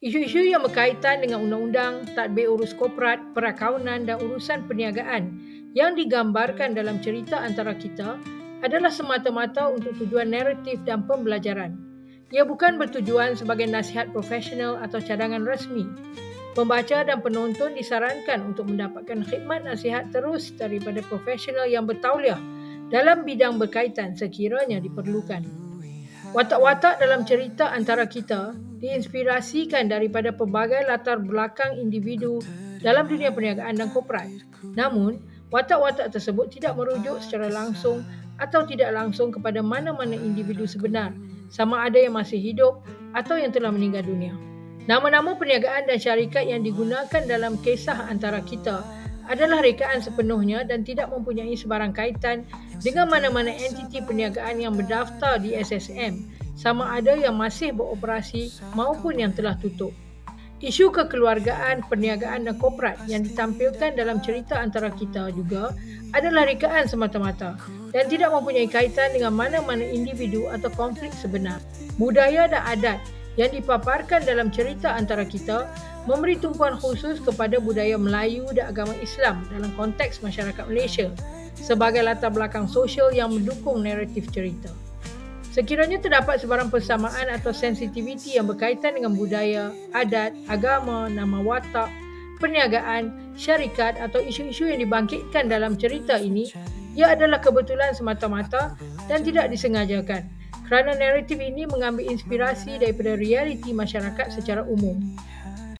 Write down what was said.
Isu-isu yang berkaitan dengan undang-undang, tadbir urus korporat, perakaunan dan urusan perniagaan yang digambarkan dalam cerita antara kita adalah semata-mata untuk tujuan naratif dan pembelajaran. Ia bukan bertujuan sebagai nasihat profesional atau cadangan rasmi. Pembaca dan penonton disarankan untuk mendapatkan khidmat nasihat terus daripada profesional yang bertauliah dalam bidang berkaitan sekiranya diperlukan. Watak-watak dalam cerita antara kita diinspirasikan daripada pelbagai latar belakang individu dalam dunia perniagaan dan korporat. Namun, watak-watak tersebut tidak merujuk secara langsung atau tidak langsung kepada mana-mana individu sebenar, sama ada yang masih hidup atau yang telah meninggal dunia. Nama-nama perniagaan dan syarikat yang digunakan dalam kisah antara kita adalah rekaan sepenuhnya dan tidak mempunyai sebarang kaitan dengan mana-mana entiti perniagaan yang berdaftar di SSM, sama ada yang masih beroperasi maupun yang telah tutup. Isu kekeluargaan, perniagaan dan korporat yang ditampilkan dalam cerita antara kita juga adalah rekaan semata-mata dan tidak mempunyai kaitan dengan mana-mana individu atau konflik sebenar. Budaya dan adat yang dipaparkan dalam cerita antara kita memberi tumpuan khusus kepada budaya Melayu dan agama Islam dalam konteks masyarakat Malaysia sebagai latar belakang sosial yang mendukung naratif cerita. Sekiranya terdapat sebarang persamaan atau sensitiviti yang berkaitan dengan budaya, adat, agama, nama watak, perniagaan, syarikat atau isu-isu yang dibangkitkan dalam cerita ini, ia adalah kebetulan semata-mata dan tidak disengajakan kerana naratif ini mengambil inspirasi daripada realiti masyarakat secara umum.